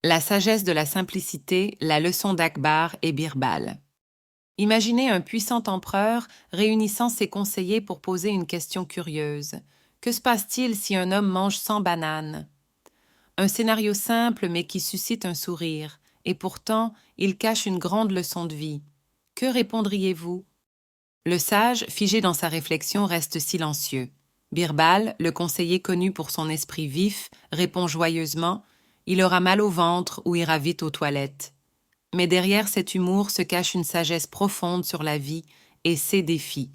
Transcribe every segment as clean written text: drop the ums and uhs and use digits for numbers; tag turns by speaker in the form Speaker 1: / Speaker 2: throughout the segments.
Speaker 1: La sagesse de la simplicité, la leçon d'Akbar et Birbal. Imaginez un puissant empereur réunissant ses conseillers pour poser une question curieuse. Que se passe-t-il si un homme mange 100 bananes? Un scénario simple mais qui suscite un sourire, et pourtant il cache une grande leçon de vie. Que répondriez-vous? Le sage, figé dans sa réflexion, reste silencieux. Birbal, le conseiller connu pour son esprit vif, répond joyeusement « Il aura mal au ventre ou ira vite aux toilettes ». Mais derrière cet humour se cache une sagesse profonde sur la vie et ses défis.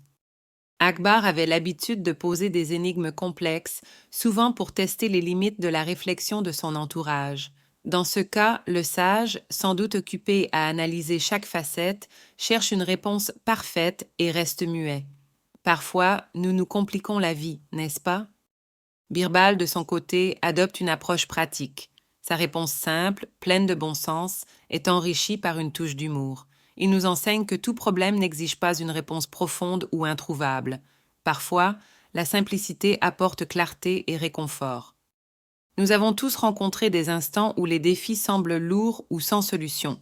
Speaker 1: Akbar avait l'habitude de poser des énigmes complexes, souvent pour tester les limites de la réflexion de son entourage. Dans ce cas, le sage, sans doute occupé à analyser chaque facette, cherche une réponse parfaite et reste muet. Parfois, nous nous compliquons la vie, n'est-ce pas? Birbal, de son côté, adopte une approche pratique. Sa réponse simple, pleine de bon sens, est enrichie par une touche d'humour. Il nous enseigne que tout problème n'exige pas une réponse profonde ou introuvable. Parfois, la simplicité apporte clarté et réconfort. Nous avons tous rencontré des instants où les défis semblent lourds ou sans solution.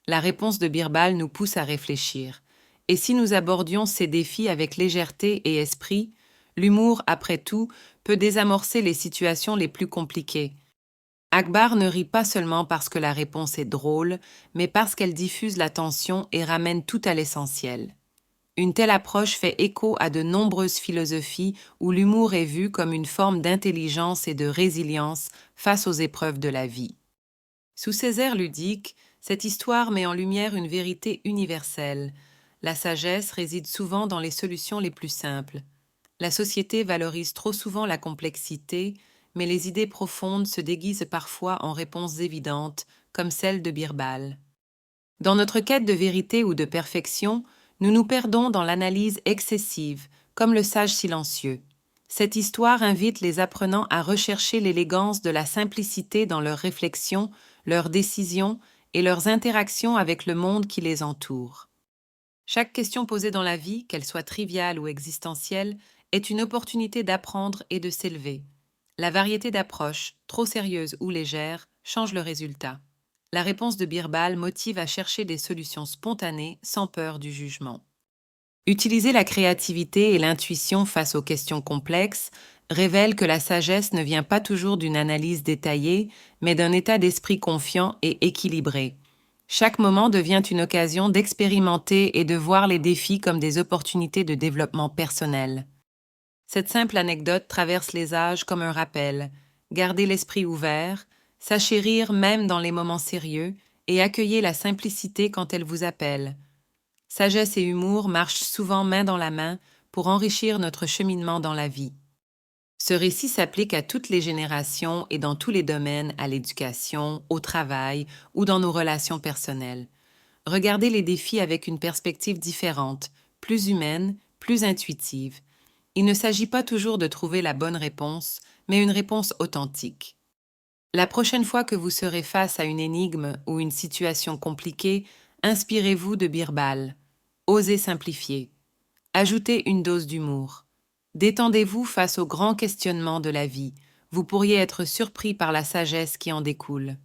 Speaker 1: La réponse de Birbal nous pousse à réfléchir. Et si nous abordions ces défis avec légèreté et esprit, l'humour, après tout, peut désamorcer les situations les plus compliquées. Akbar ne rit pas seulement parce que la réponse est drôle, mais parce qu'elle diffuse la tension et ramène tout à l'essentiel. Une telle approche fait écho à de nombreuses philosophies où l'humour est vu comme une forme d'intelligence et de résilience face aux épreuves de la vie. Sous ces airs ludiques, cette histoire met en lumière une vérité universelle. La sagesse réside souvent dans les solutions les plus simples. La société valorise trop souvent la complexité, mais les idées profondes se déguisent parfois en réponses évidentes, comme celle de Birbal. Dans notre quête de vérité ou de perfection, nous nous perdons dans l'analyse excessive, comme le sage silencieux. Cette histoire invite les apprenants à rechercher l'élégance de la simplicité dans leurs réflexions, leurs décisions et leurs interactions avec le monde qui les entoure. Chaque question posée dans la vie, qu'elle soit triviale ou existentielle, est une opportunité d'apprendre et de s'élever. La variété d'approches, trop sérieuse ou légère, change le résultat. La réponse de Birbal motive à chercher des solutions spontanées sans peur du jugement. Utiliser la créativité et l'intuition face aux questions complexes révèle que la sagesse ne vient pas toujours d'une analyse détaillée, mais d'un état d'esprit confiant et équilibré. Chaque moment devient une occasion d'expérimenter et de voir les défis comme des opportunités de développement personnel. Cette simple anecdote traverse les âges comme un rappel. Gardez l'esprit ouvert, sachez rire même dans les moments sérieux et accueillez la simplicité quand elle vous appelle. Sagesse et humour marchent souvent main dans la main pour enrichir notre cheminement dans la vie. Ce récit s'applique à toutes les générations et dans tous les domaines, à l'éducation, au travail ou dans nos relations personnelles. Regardez les défis avec une perspective différente, plus humaine, plus intuitive. Il ne s'agit pas toujours de trouver la bonne réponse, mais une réponse authentique. La prochaine fois que vous serez face à une énigme ou une situation compliquée, inspirez-vous de Birbal. Osez simplifier. Ajoutez une dose d'humour. Détendez-vous face aux grands questionnements de la vie. Vous pourriez être surpris par la sagesse qui en découle.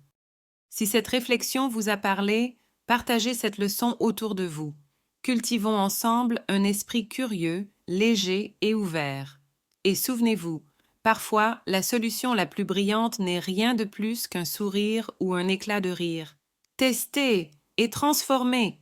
Speaker 1: Si cette réflexion vous a parlé, partagez cette leçon autour de vous. Cultivons ensemble un esprit curieux, léger et ouvert. Et souvenez-vous, parfois, la solution la plus brillante n'est rien de plus qu'un sourire ou un éclat de rire. Testez et transformez.